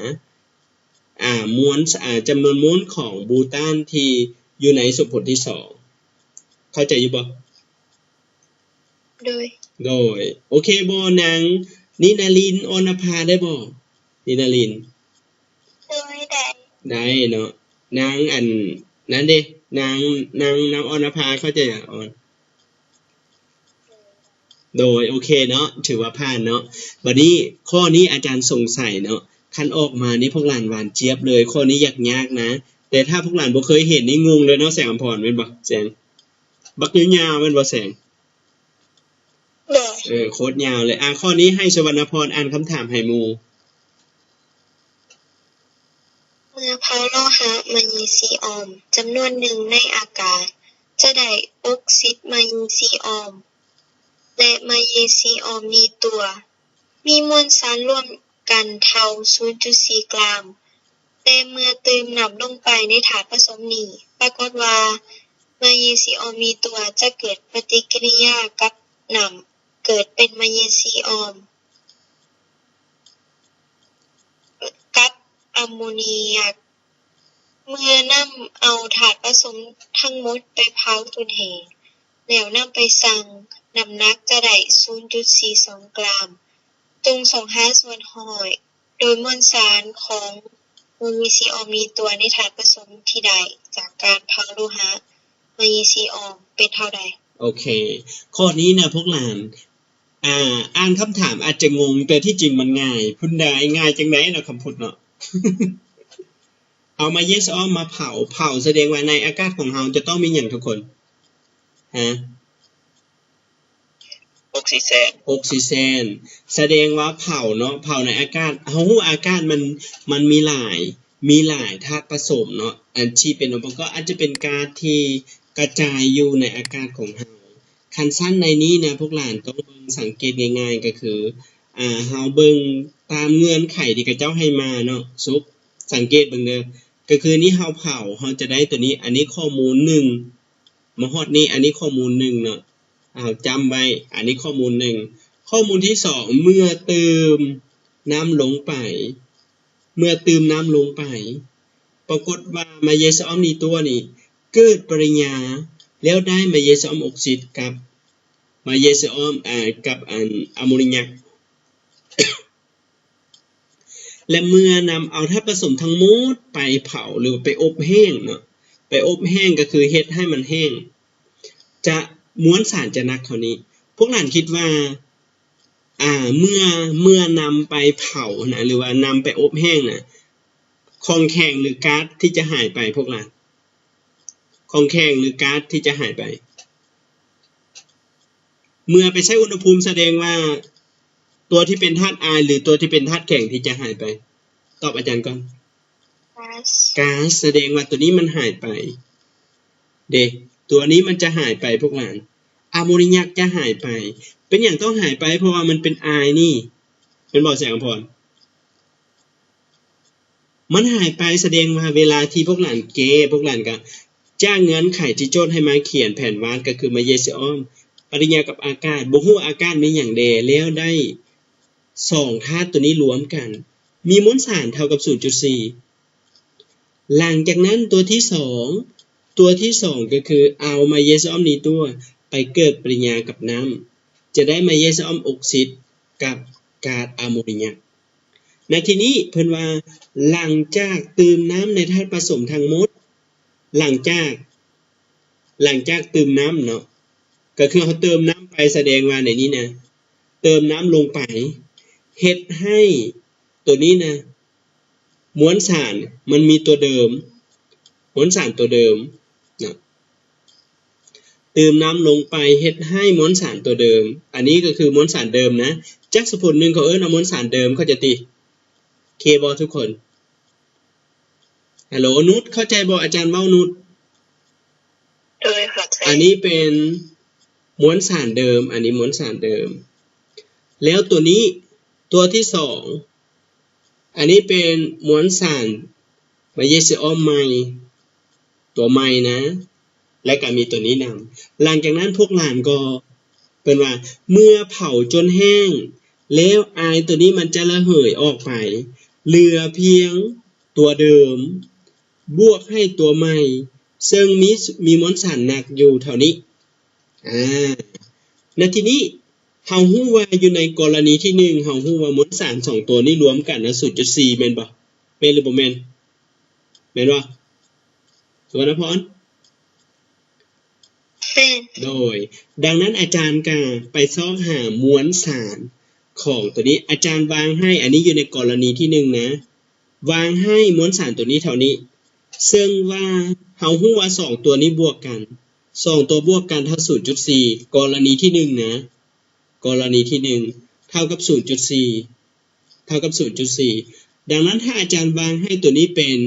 มวลจำนวนมวลของบูตานที่อยู่ในสมผลที่2เข้าใจอยู่บ่โดยโอเคบ่นางนินาลินอรภาได้บ่นินาลินได้เนาะนางนั้นเด้นางอรภาเข้าใจอ่ะโดยโอเคเนาะถือว่าผ่านเนาะบัดนี้ข้อนี้อาจารย์สงสัยเนาะคันออกมานี่พวกหลานหวานเจี๊ยบเลยข้อนี้ยากๆนะ แต่ถ้าพวกหลานบ่เคยเห็นนี่งงเลยเนาะแสงอำพรแม่นบ่แสงบักยาวๆแม่นบ่แสงโดยโคตรยาวเลยข้อนี้ให้สวรรณพรอ่านคำถามให้หมู่เมื่อเผาโลหะแมกนีซีออมจำนวนหนึ่งในอากาศจะได้ออกซิดแมกนีซีออมและแมกนีซีออมนี้ตัวมีมวลสารรวมกันเท่า 0.4 กรัมแต่เมื่อเติมน้ำลงไปในถาดผสมนี้ปรากฏว่าแมกนีซีออมนี้ตัวจะเกิดปฏิกิริยากับน้ำเกิดเป็นแมกนีซีออมกับแอมโมเนียกเมื่อนำเอาถาดผสมทั้งหมดไปเผาจนแห้งแล้วนำไปสั่งน้ำหนักจะได้ 0.42 กรัมจงส่งหาส่วนห้อยโดยมวลสารของแมกนีซีออมมีตัวในถาดผสมที่ใดจากการเผาโลหะแมกนีซีออมเป็นเท่าใดโอเคข้อนี้นะพวกหลานอ่านคำถามอาจจะงงแต่ที่จริงมันง่ายพุ่นได้ง่ายจังได๋เนาะคำพูดเนาะ เอามาเยสออมมาเผาแสดงว่าในอากาศของเฮาจะต้องมีหยังทุกคนฮะออกซิเจนแสดงว่าเผาเนาะเผาในอากาศเฮาฮู้อากาศมันมีหลายธาตุผสมเนาะอันที่เป็นองค์ประกอบอาจจะเป็นก๊าซที่กระจายอยู่ในอากาศของเฮาคันสั้นในนี้นะพวกหลานต้องเบิ่งสังเกตง่ายๆก็คือเฮาเบิ่งตามเงื่อนไขที่เขาเจ้าให้มาเนาะสุกสังเกตเบิ่งเด้อก็คือนี้เฮาเผาเฮาจะได้ตัวนี้อันนี้ข้อมูล1มาฮอดนี้อันนี้ข้อมูล1เนาะจำไว้อันนี้ข้อมูล1ข้อมูลที่2เมื่อเติมน้ำลงไปปรากฏว่าแมกนีซีออมนี่ตัวนี้เกิดปริญญาแล้วได้แมกนีซีออมออกซิดกับแมกนีซีออมกับอะโมเนียก และเมื่อนำเอาธาตุผสมทั้งหมดไปเผาหรือไปอบแห้งเนาะไปอบแห้งก็คือเฮ็ดให้มันแห้งจะมวลสารจะหนักเท่านี้พวกหลานคิดว่าเมื่อนำไปเผานะหรือว่านำไปอบแห้งนะของแข็งหรือก๊าซที่จะหายไปพวกหลานของแข็งหรือก๊าซที่จะหายไปเมื่อไปใช้อุณหภูมิแสดงว่าตัวที่เป็นธาตุไอหรือตัวที่เป็นธาตุแข็งที่จะหายไปตอบอาจารย์ก่อนก๊าซแสดงว่าตัวนี้มันหายไปตัวนี้มันจะหายไปพวกหลานอะโมเนียกจะหายไปเป็นอย่างต้องหายไปเพราะว่ามันเป็นไอนี่เป็นบ่อแสงอำพรมันหายไปแสดงว่าเวลาที่พวกหลานพวกหลานก็จ้างเงื่อนไขที่โจทย์ให้มาเขียนแผนวาดก็คือแมกนีซีออมปฏิกิริยากับอากาศบ่ฮู้อากาศมีหยังแดแล้วได้2ธาตุตัวนี้รวมกันมีมวลสารเท่ากับ 0.4 หลังจากนั้นตัวที่2ก็คือเอาแมกนีซีออมนี้ตัวไปเกิดปฏิกิริยากับน้ำจะได้แมกนีซีออมออกซิดกับก๊าซอะโมเนียกในที่นี้เพิ่นว่าหลังจากเติมน้ำในธาตุผสมทั้งหมดหลังจากเติมน้ำเนาะก็คือเขาเติมน้ำไปแสดงว่าในนี้นะเติมน้ำลงไปเฮ็ดให้ตัวนี้นะมวลสารมันมีตัวเดิมมวลสารตัวเดิมนะเติมน้ำลงไปเฮ็ดให้มวลสารตัวเดิมอันนี้ก็คือมวลสารเดิมนะจักสมมุตินึงเขาเอิ้นเอามวลสารเดิมเขาจะติเคบ่ทุกคนฮัลโหลนุชเข้าใจบ่อาจารย์เว้านุชเข้าใจอันนี้เป็นมวลสารเดิมอันนี้มวลสารเดิมแล้วตัวนี้ตัวที่2อันนี้เป็นมวลสารแมกนีซีออมใหม่ตัวใหม่นะและก็มีตัวนี้นำหลังจากนั้นพวกหลานก็เป็นว่าเมื่อเผาจนแห้งแล้วไอตัวนี้มันจะระเหยออกไปเหลือเพียงตัวเดิมบวกให้ตัวใหม่ซึ่งมีมวลสารหนักอยู่เท่านี้ในที่นี้เฮาฮู้ว่าอยู่ในกรณีที่1เฮาฮู้ว่ามวลสาร2ตัวนี้รวมกันนะ 0.4 แม่นบ่แม่นหรือบ่แม่นบ่สุวรรณพรโดยดังนั้นอาจารย์ก็ไปซอกหามวลสารของตัวนี้อาจารย์วางให้อันนี้อยู่ในกรณีที่1นะวางให้มวลสารตัวนี้เท่านี้ ซึ่งว่าเฮาฮู้ว่า2ตัวนี้บวกกัน2ตัวบวกกันเท่า 0.4 กรณีที่1นะกรณีที่1เท่ากับ 0.4 เท่ากับ 0.4 ดังนั้นถ้าอาจารย์วางให้ตัวนี้เป็น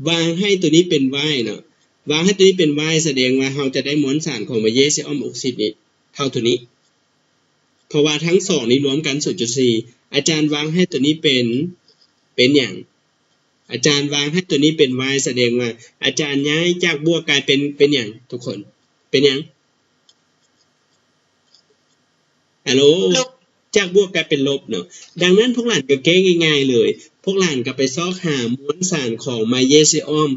วางให้ตัวนี้เป็น y เนาะวางให้ตัวนี้เป็น y แสดงว่าเราจะได้มวลสารของแมกนีเซียมออกไซด์นี้เท่าตัวนี้เพราะว่าทั้ง2นี้รวมกัน 0.4 อาจารย์วางให้ตัวนี้เป็นอย่างอาจารย์วางให้ตัวนี้เป็น y แสดงว่าอาจารย์ย้ายจากบวกกลายเป็นอย่างทุกคนเป็นอย่างฮัลโหลจากบวกกลายเป็นลบเนาะดังนั้นพวกหลานก็แก้ง่ายๆเลยพวกหลานก็ไปซอกหามวลสารของแมกนีเซียม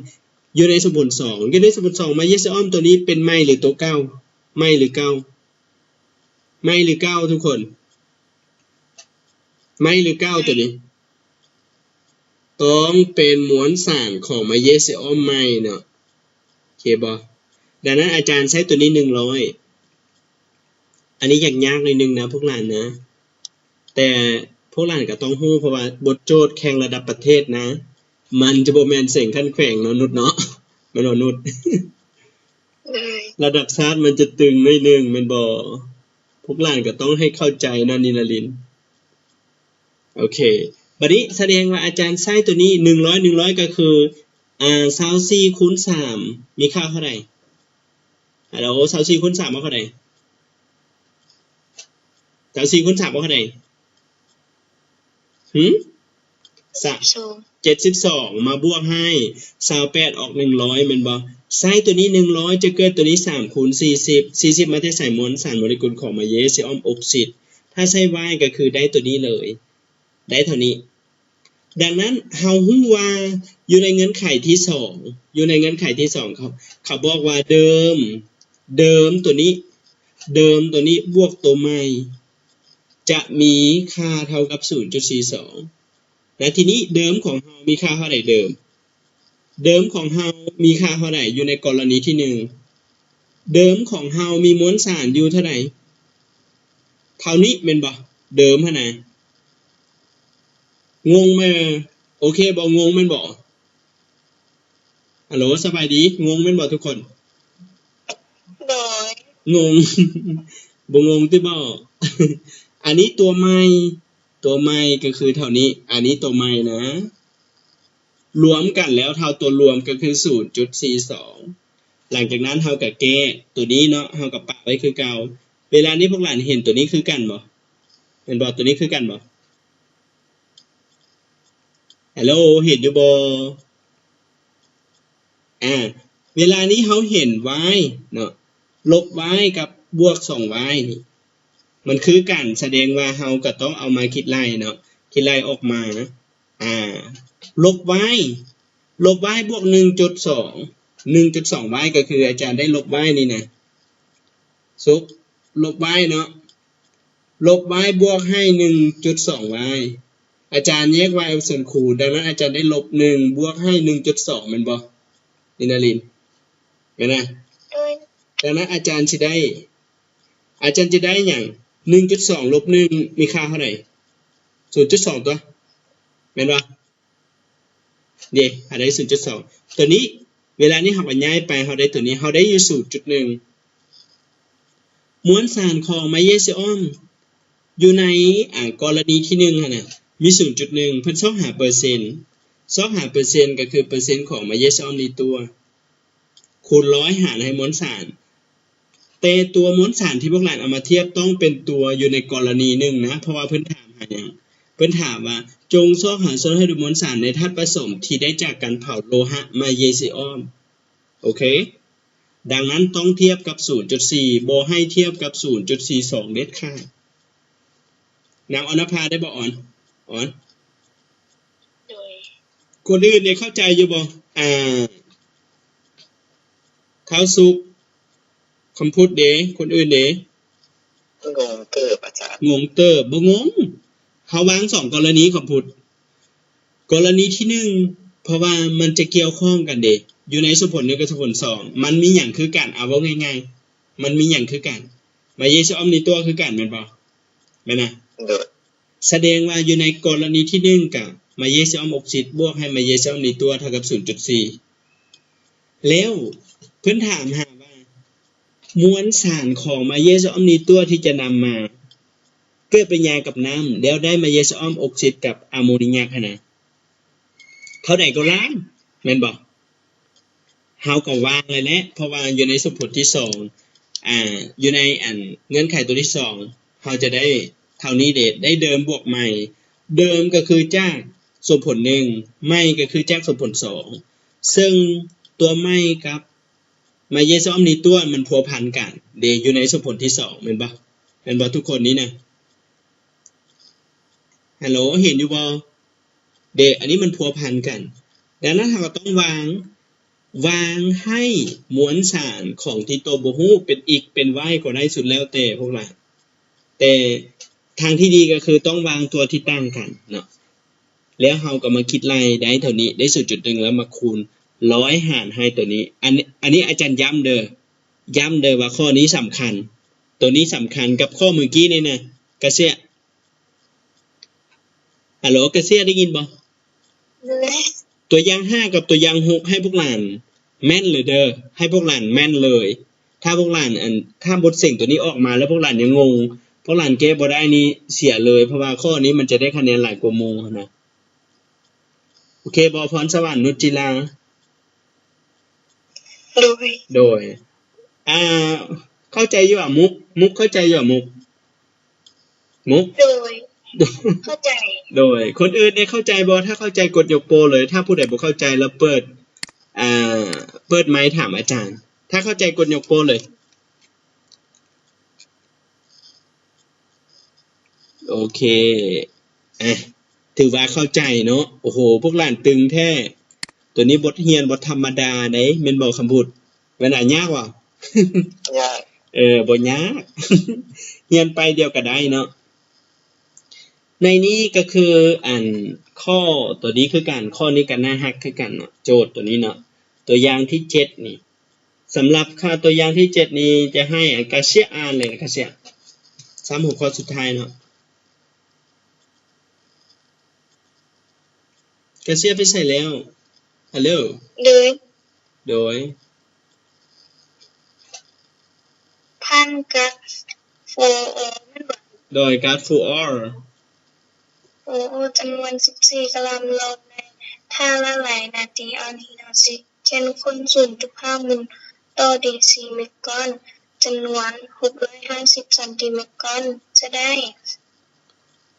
อยู่ในสมบูรณ์2อยู่ในสมบูรณ์2แมกนีเซียมตัวนี้เป็นไม่หรือตัวเก้าไม่หรือเก้าไม่หรือเก้าทุกคนไม่หรือเก้าตัวนี้ต้องเป็นมวลสารของแมกนีเซียมไม่เนาะโอเคบ่ดังนั้นอาจารย์ใช้ตัวนี้100อันนี้ยากๆเลยนึงนะพวกหลานนะแต่พวกหลานก็ต้องรู้เพราะว่าบทโจทย์แข่งระดับประเทศนะมันจะบ่แม่นเสียงขั้นแขวงเนาะนุชเนาะแม่นบ่นุชระดับชาติมันจะตึงหน่อยนึงแม่นบ่พวกหลานก็ต้องให้เข้าใจนะนิลลินโอเคบัดนี้แสดงว่าอาจารย์ใช้ตัวนี้100ก็คือ24คูณ3มีค่าเท่าไหร่ฮัลโหล24คูณ3เอาเท่าไหร่24คูณ3เอาเท่าไหร่72มาบวกให้28ออก100แม่นบ่ใส่ตัวนี้100จะเกิดตัวนี้3คูณ40มาได้ใส่มวลสารโมเลกุลของแมกนีเซียมออกไซด์ถ้าใช้ y ก็คือได้ตัวนี้เลยได้เท่านี้ดังนั้นเฮาฮู้ว่าอยู่ในเงื่อนไขที่2อยู่ในเงื่อนไขที่2เขาบอกว่าเดิมตัวนี้บวกตัวใหม่จะมีค่าเท่ากับ 0.42 และทีนี้เดิมของเฮามีค่าเท่าไหร่เดิมของเฮามีค่าเท่าไหร่อยู่ในกรณีที่1เดิมของเฮามีมวลสารอยู่เท่าไหร่เท่านี้แม่นบ่เดิมหั่นน่ะงงมั้ยโอเคบ่งงแม่นบ่ฮัลโหลสบายดีงงแม่นบ่ทุกคนงง บ่งงติบ่ อันนี้ตัวใหม่ก็คือเท่านี้อันนี้ตัวใหม่นะรวมกันแล้วเท่าตัวรวมก็คือ 0.42 หลังจากนั้นเฮาก็แก้ตัวนี้เนาะเฮาก็ปะไว้คือเก่าเวลานี้พวกหลานเห็นตัวนี้คือกันบ่เห็นบ่ตัวนี้คือกันบ่ฮัลโหลเห็นอยู่บ่เวลานี้เฮาเห็น y เนาะลบ y กับบวก 2y นี่มันคือกันแสดงว่าเฮาก็ต้องเอามาคิดไล่เนาะคิดไล่ออกมาลบ y บวก 1.2y ก็คืออาจารย์ได้ลบ y นี่นะซุกลบ y เนาะลบ y บวกให้ 1.2y อาจารย์แยก y เอาส่วนคูณดังนั้นอาจารย์ได้ลบ1บวกให้ 1.2 แม่นบ่นินาลินแม่นนะดังนั้นอาจารย์จะได้หยัง 1.2 ลบ 1 มีค่าเท่าไหร่ 0.2 ตัวแม่นบ่เด้ได้ 0.2 ตัวนี้เวลานี้เฮาก็ย้ายไปเฮาได้ตัวนี้เฮาได้อยู่ 0.1 มวลสารของแมกนีเซียมอยู่ในกรณีที่1หั่นน่ะมี 0.1 เพิ่นซอกหาเปอร์เซ็นต์ก็คือเปอร์เซ็นต์ของแมกนีเซียมในตัวคูณ100หารให้มวลสารแต่ตัวมวลสารที่พวกหลานเอามาเทียบต้องเป็นตัวอยู่ในกรณี1นะเพราะว่าเพิ่นถามหาหยังเพิ่นถามว่าจงซอกหาส่วนให้ดูมวลสารในธาตุผสมที่ได้จากการเผาโลหะแมกนีเซียมโอเคดังนั้นต้องเทียบกับ 0.4 บ่ให้เทียบกับ 0.42 เด็ดขาดนางอณภาได้บ่อ่อนโดยคนอื่นเนี่ยเข้าใจอยู่บ่เขาสุกคำพูดเด้คนอื่นเด้งงเติบอาจารย์งงเติบบ่งงเฮาวาง2กรณีคำพูดกรณีที่1เพราะว่ามันจะเกี่ยวข้องกันเด้อยู่ในสมผล1กับสมผล2มันมีหยังคือกันเอาเว้าง่ายๆมันมีหยังคือกันแมกนีเซียมในตัวคือกันแม่นบ่แม่นนะแสดงว่าอยู่ในกรณีที่1กับแมกนีเซียมออกไซด์บวกให้แมกนีเซียมในตัวเท่ากับ 0.4 แล้วเพิ่นถามหาว่ามวลสารของมาเยสออมนี้ตัวที่จะนำมาเกิดเป็นยากับน้ำแล้วได้มาเยสออมออกซิดกับอะโมนิยาขนาดเท่าใดก็ล้านแม่นบ่เฮาก็วางเลยแหละเพราะว่าอยู่ในสมผลที่2อยู่ในเงื่อนไขตัวที่2เฮาจะได้เท่านี้ได้เดิมบวกใหม่เดิมก็คือจากสมผล1ไม่ก็คือจากสมผล2ซึ่งตัวไม่กับมาเยสออมนี้ตัวมันพัวพันกันอยู่ในสมผลที่2แม่นบ่ทุกคนนี้นะฮัลโหลเห็นอยู่บ่อันนี้มันพัวพันกันดังนั้นเราก็ต้องวางให้มวลสารของที่ตัวบ่ฮู้เป็นอีกเป็นyก็ได้สุดแล้วแต่พวกเราแต่ทางที่ดีก็คือต้องวางตัวที่ตั้งกันเนาะแล้วเราก็มาคิดไล่ได้เท่านี้ได้สุดจุดนึงแล้วมาคูณ100หารให้ตัวนี้อันนี้อาจารย์ย้ำเด้อว่าข้อนี้สำคัญตัวนี้สำคัญกับข้อเมื่อกี้นี่นะกระเสียฮัลโหลกระเสียได้ยินบ่ตัวอย่าง5กับตัวอย่าง6ให้พวกหลานแม่นเลยเด้อให้พวกหลานแม่นเลยถ้าพวกหลานถ้าบทเสียงตัวนี้ออกมาแล้วพวกหลานยังงงพวกหลานแก้บ่ได้นี่เสียเลยเพราะว่าข้อนี้มันจะได้คะแนนหลายกว่าโมงนะโอเคบ่พรสวรรค์นุชจิลาโดยเข้าใจอยู่อ่ะมุกเข้าใจอยู่อ่ะมุกโดยเข้าใจโดยคนอื่นได้เข้าใจบ่ถ้าเข้าใจกดยกโปรเลยถ้าผู้ใดบ่เข้าใจแล้วเปิดไมค์ถามอาจารย์ถ้าเข้าใจกดยกโปรเลยโอเคถือว่าเข้าใจเนาะโอ้โหพวกหลานตึงแท้ตัวนี้บทเรียนบทธรรมดาเด้แม่นบ่คำพูดมันน่ะยากว่ะยากบ่ยากเรียนไปเดียวก็ได้เนาะในนี้ก็คือข้อตัวนี้คือกันข้อนี้กันน่าฮักคือกันเนาะโจทย์ตัวนี้เนาะตัวอย่างที่7นี่สำหรับค่าตัวอย่างที่7นี้จะให้กาเซียอ่านเลยกาเซีย3หัวข้อสุดท้ายเนาะกาเซียไปใส่แล้วฮัลโหลโดยพันกับ4โดยการ์ด4จำนวน14กรัมลงในท่าละหลายนาทีเอาทีละ10เช่นคน 0.5 มิลต่อดีซีเมตรก้อนจำนวน650ซันติเมตรก้อนจะได้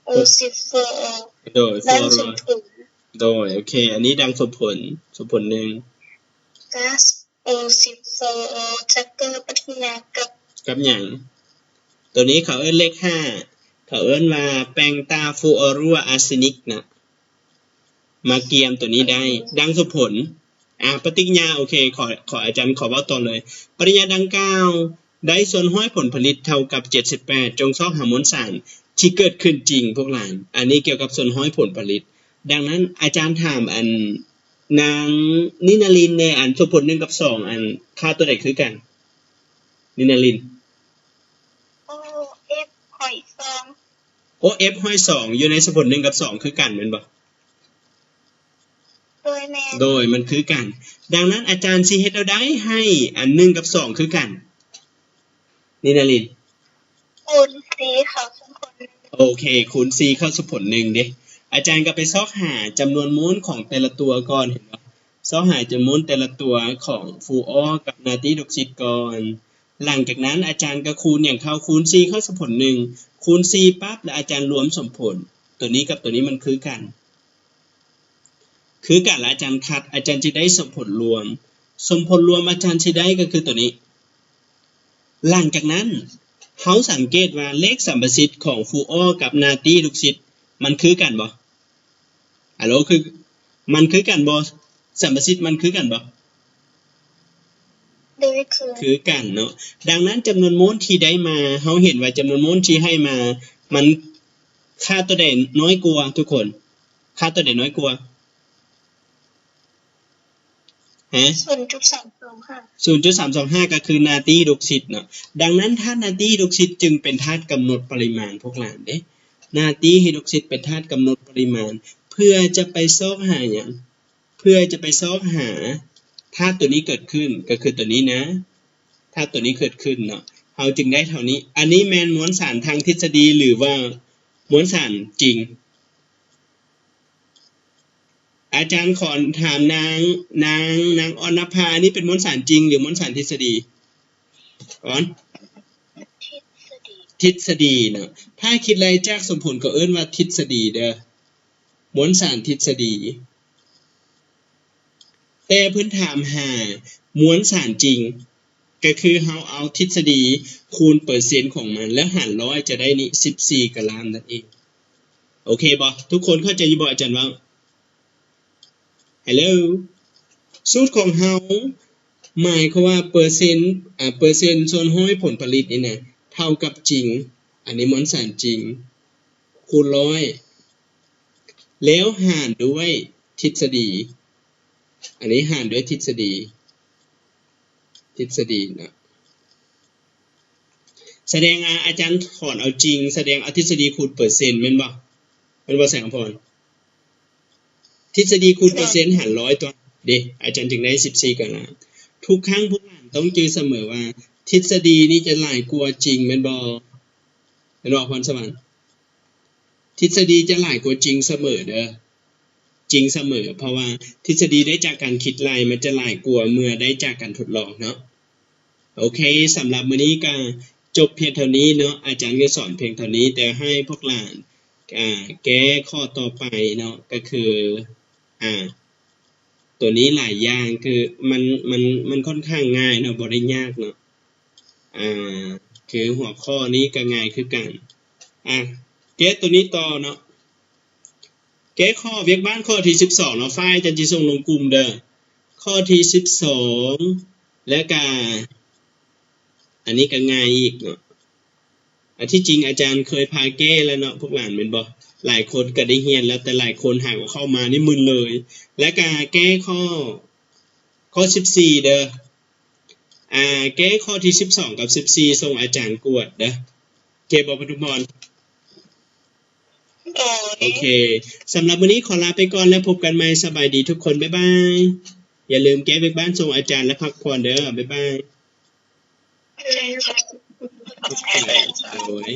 O10 โดยดังสมผลโดยโอเคอันนี้ดังสมผล1ก๊าซ O10 จะเกิดปฏิกิริยากับหยังตัวนี้เขาเอิ้นเลข5เขาเอิ้นว่าแปงตาฟูออรัวอาร์เซนิกนะมาเกียมตัวนี้ได้ดังสมผลปฏิกิริยาโอเคขออาจารย์ขอเว้าต่อเลยปฏิกิริยาดังกล่าวได้ส่วนห้อยผลผลิตเท่ากับ78จงซอกหามวลสารที่เกิดขึ้นจริงพวกหลานอันนี้เกี่ยวกับส่วนห้อยผลผลิตดังนั้นอาจารย์ถามนางนินาลินในสมผล1กับ2ค่าตัวใดคือกันนินาลินF ห้อย2 F ห้อย2อยู่ในสมผล1กับ2คือกันแม่นบ่โดยมันคือกันดังนั้นอาจารย์สิเฮ็ดเอาได้ให้1กับ2คือกันนินาลินคูณ C เข้าสมผล1โอเคคูณ C เข้าสมผล1เด้อาจารย์ก็ไปซอกหาจำนวนโมลของแต่ละตัวก่อนเห็นบ่ซอกหาจำนวนแต่ละตัวของฟูออร์กับนาตรีไดออกไซด์ก่อนหลังจากนั้นอาจารย์ก็คูณอย่างเข้าคูณ C เข้าสมผล1คูณ C ปั๊บแล้วอาจารย์รวมสมผลตัวนี้กับตัวนี้มันคือกันแล้วอาจารย์คัดอาจารย์จะได้สมผลรวมอาจารย์สิได้ก็คือตัวนี้หลังจากนั้นเฮาสังเกตว่าเลขสัมประสิทธิ์ของฟูออร์กับนาตรีไดออกไซด์มันคือกันบ่ฮัลโหลคือมันคือกันบ่สัมประสิทธิ์มันคือกันบ่คือกันเนาะดังนั้นจำนวนโมลที่ได้มาเฮาเห็นว่าจำนวนโมลที่ให้มามันค่าตัวใดน้อยกว่าทุกคนค่าตัวใดน้อยกว่า0.325 ก็คือนาตรีไดออกไซด์เนาะดังนั้นธาตุนาตรีไดออกไซด์จึงเป็นธาตุกำหนดปริมาณพวกหลานเด้นาตรีไฮดรอกไซด์เป็นธาตุกำหนดปริมาณเพื่อจะไปซอกหาอย่างเพื่อจะไปซอกหา ถ้าตัวนี้เกิดขึ้นก็คือตัวนี้นะถ้าตัวนี้เกิดขึ้นเนาะเราจึงได้เท่านี้อันนี้แมนมวลสารทางทฤษฎีหรือว่ามวลสารจริงอาจารย์ขอถามนางอรณภานี่เป็นมวลสารจริงหรือมวลสารทฤษฎีก่อนทฤษฎีเนาะถ้าคิดไรจากสมผลก็เอิ้นว่าทฤษฎีเด้อมวลสารทฤษฎีแต่เพิ่นถามหามวลสารจริงก็คือเฮาเอาทฤษฎีคูณเปอร์เซ็นต์ของมันแล้วหารร้อยจะได้นี่14กะล้านนั่นเองโอเคบ่ทุกคนเข้าใจอยู่บ่อาจารย์ว่าฮัลโหลสูตรของเฮาหมายความว่าเปอร์เซ็นต์ส่วนห้อยผลผลิตนี่นะเท่ากับจริงอันนี้มวลสารจริงคูณร้อยแล้วหารด้วยทฤษฎีอันนี้หารด้วยทฤษฎีนะแสดงอาจารย์ถอนเอาจริงแสดงเอาทฤษฎีคูณเปอร์เซ็นต์แม่นบ่แสงอภรณ์ทฤษฎีคูณเปอร์เซ็นต์หารร้อยตัวเด้อาจารย์จึงได้14กะล้านทุกครั้งพวกนั้นต้องจื้อเสมอว่าทฤษฎีนี่จะหลายกว่าจริงแม่นบ่พรสวรรค์ทฤษฎีจะหลายกว่าจริงเสมอเด้อจริงเสมอเพราะว่าทฤษฎีได้จากการคิดไล่มันจะหลายกว่าเมื่อได้จากการทดลองเนาะโอเคสำหรับมื้อนี้ก็จบเพียงเท่านี้เนาะอาจารย์ก็สอนเพียงเท่านี้แต่ให้พวกหลานแก้ข้อต่อไปเนาะก็คือตัวนี้หลายอย่างคือมันค่อนข้างง่ายเนาะบ่ได้ยากเนาะคือหัวข้อนี้ก็ง่ายคือกันแก้ตัวนี้ต่อเนาะแก้ข้อเวียกบ้านข้อที่12เนาะไฟล์จะส่งลงกลุ่มเด้อข้อที่12และก็อันนี้ก็ง่ายอีกเนาะที่จริงอาจารย์เคยพาแก้แล้วเนาะพวกหลานแม่นบ่หลายคนก็ได้เรียนแล้วแต่หลายคนหากว่าเข้ามานี่มึนเลยและก็แก้ข้อ14เด้อแก้ข้อที่12กับ14ส่งอาจารย์กวดเด้อเก็บบ่ปทุมพรโอเคสำหรับวันนี้ขอลาไปก่อนแล้วพบกันใหม่สบายดีทุกคนบ๊ายบายอย่าลืมแก้เวียกบ้านส่งอาจารย์และพักผ่อนเด้อบ๊ายบายโอเค